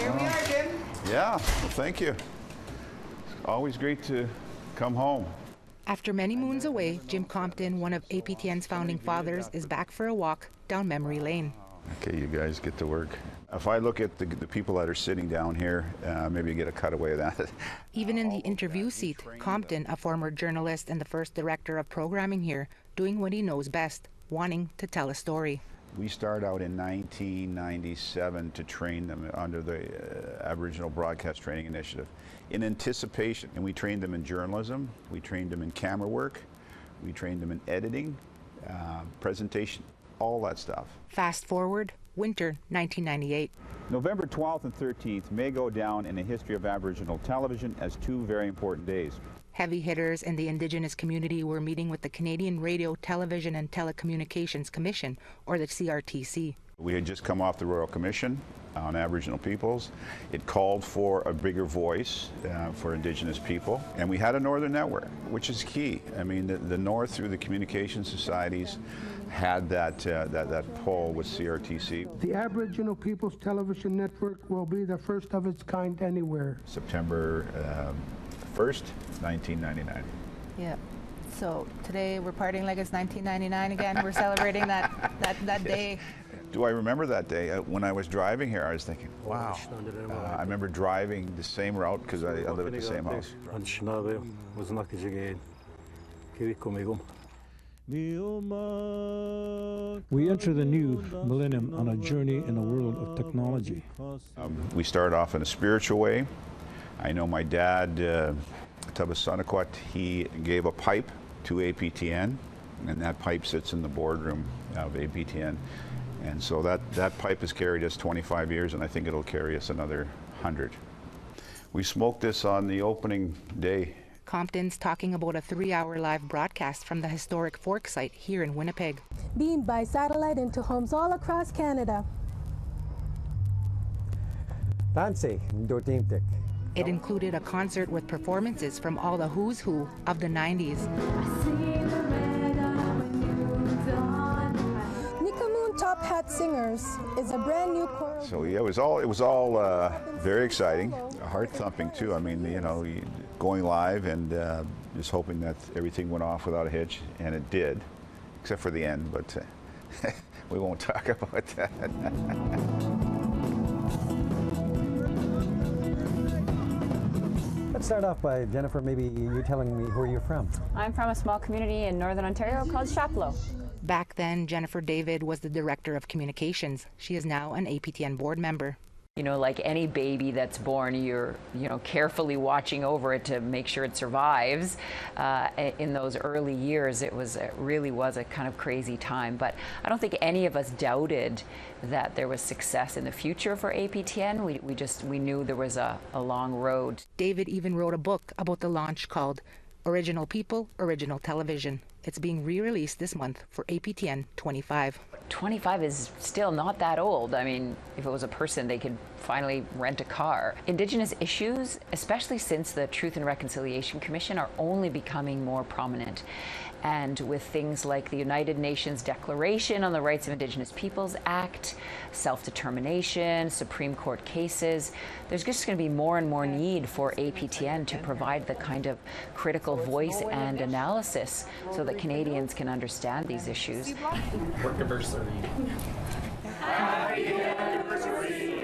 Here we are, Jim. Yeah, well, thank you. It's always great to come home. After many moons away, Jim Compton, one of APTN's founding fathers, is back for a walk down memory lane. Okay, you guys get to work. If I look at the people that are sitting down here, maybe you get a cutaway of that. Even in the interview seat, Compton, a former journalist and the first director of programming here, doing what he knows best, wanting to tell a story. We started out in 1997 to train them under the Aboriginal Broadcast Training Initiative in anticipation. And we trained them in journalism, we trained them in camera work, we trained them in editing, presentation, all that stuff. Fast forward, winter 1998. November 12th and 13th may go down in the history of Aboriginal television as two very important days. Heavy hitters in the Indigenous community were meeting with the Canadian Radio, Television and Telecommunications Commission, or the CRTC. We had just come off the Royal Commission on Aboriginal Peoples. It called for a bigger voice for Indigenous people, and we had a Northern network, which is key. I mean, the North, through the communication societies, had that pull with CRTC. The Aboriginal Peoples Television Network will be the first of its kind anywhere. September 1st, 1999. Yeah. So today we're partying like it's 1999 again. We're celebrating that day. Do I remember that day? When I was driving here, I was thinking, wow. I remember driving the same route because I live at the same house. We enter the new millennium on a journey in a world of technology. We started off in a spiritual way. I know my dad, Tabasanakot, he gave a pipe to APTN, and that pipe sits in the boardroom of APTN. And so that pipe has carried us 25 years, and I think it'll carry us another 100. We smoked this on the opening day. Compton's talking about a 3-hour live broadcast from the historic Fork site here in Winnipeg. Beamed by satellite into homes all across Canada. It included a concert with performances from all the who's who of the 90s. Top Hat Singers is a brand new choral. So yeah, it was all very exciting, heart thumping too. I mean, you know, going live and just hoping that everything went off without a hitch, and it did, except for the end. But we won't talk about that. Let's start off by, Jennifer, maybe you telling me where you're from. I'm from a small community in Northern Ontario called Chapleau. Back then, Jennifer David was the director of communications. She is now an APTN board member. You know, like any baby that's born, you're, carefully watching over it to make sure it survives. In those early years, it really was a kind of crazy time. But I don't think any of us doubted that there was success in the future for APTN. We knew there was a long road. David even wrote a book about the launch called Original People, Original Television. It's being re-released this month for APTN 25. 25 is still not that old. I mean, if it was a person, they could finally rent a car. Indigenous issues, especially since the Truth and Reconciliation Commission, are only becoming more prominent. And with things like the United Nations Declaration on the Rights of Indigenous Peoples Act, self-determination, Supreme Court cases, there's just going to be more and more need for APTN to provide the kind of critical voice and analysis so that Canadians can understand these issues. Work anniversary. Happy anniversary.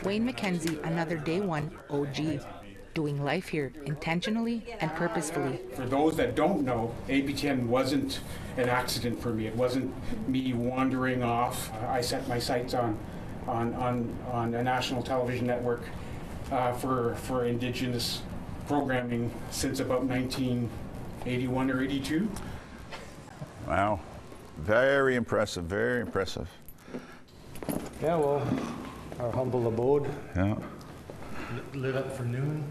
Wayne McKenzie, another day one OG, doing life here intentionally and purposefully. For those that don't know, APTN wasn't an accident for me. It wasn't me wandering off. I set my sights on a national television network for Indigenous programming since about 1981 or 82. Wow, very impressive, very impressive. Yeah, well, our humble abode. Yeah. Lit up for noon.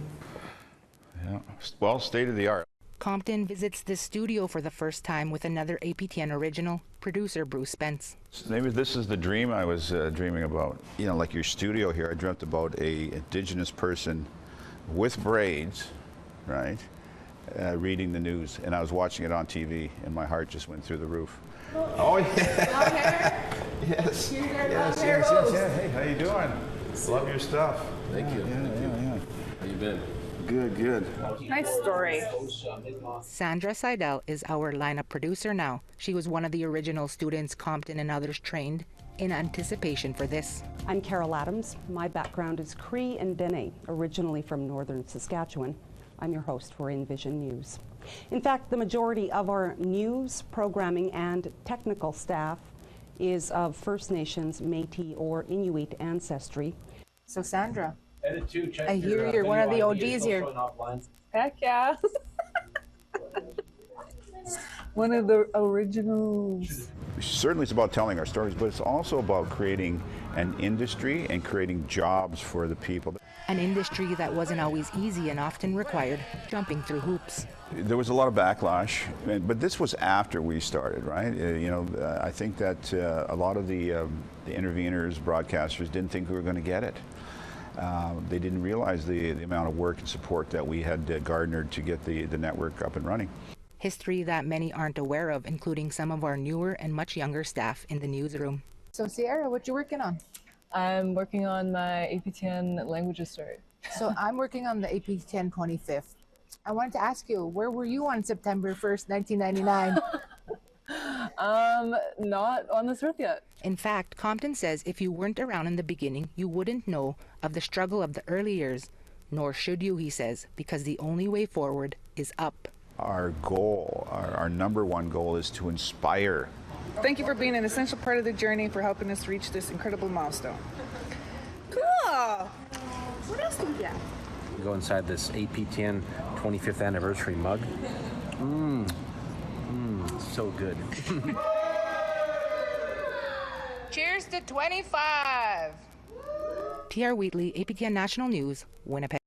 Yeah. Well, state of the art. Compton visits this studio for the first time with another APTN original, producer Bruce Spence. So maybe this is the dream I was dreaming about. You know, like your studio here, I dreamt about a Indigenous person with braids, right, reading the news. And I was watching it on TV, and my heart just went through the roof. Oh, yeah. Yes. Yes. Hey, how you doing? Love your stuff. Thank you. Yeah. How you been? Good. Nice story. Sandra Seidel is our lineup producer now. She was one of the original students Compton and others trained in anticipation for this. I'm Carol Adams. My background is Cree and Dene, originally from northern Saskatchewan. I'm your host for Envision News. In fact, the majority of our news, programming, and technical staff is of First Nations, Métis, or Inuit ancestry. So Sandra, I hear you're one of the OGs here. Heck yeah. One of the originals. Certainly it's about telling our stories, but it's also about creating an industry and creating jobs for the people. An industry that wasn't always easy and often required jumping through hoops. There was a lot of backlash, but this was after we started, right? I think that a lot of the interveners, broadcasters didn't think we were going to get it. They didn't realize the amount of work and support that we had garnered to get the network up and running. History that many aren't aware of, including some of our newer and much younger staff in the newsroom. So Sierra, what you working on? I'm working on my APTN languages story. So I'm working on the APTN 25th. I wanted to ask you, where were you on September 1st, 1999? Not on this earth yet. In fact, Compton says if you weren't around in the beginning, you wouldn't know of the struggle of the early years, nor should you, he says, because the only way forward is up. Our goal, our number one goal, is to inspire. Thank you for being an essential part of the journey, for helping us reach this incredible milestone. Cool! What else do we got? Go inside this APTN 25th anniversary mug. So good. Cheers to 25! T.R. Wheatley, APTN National News, Winnipeg.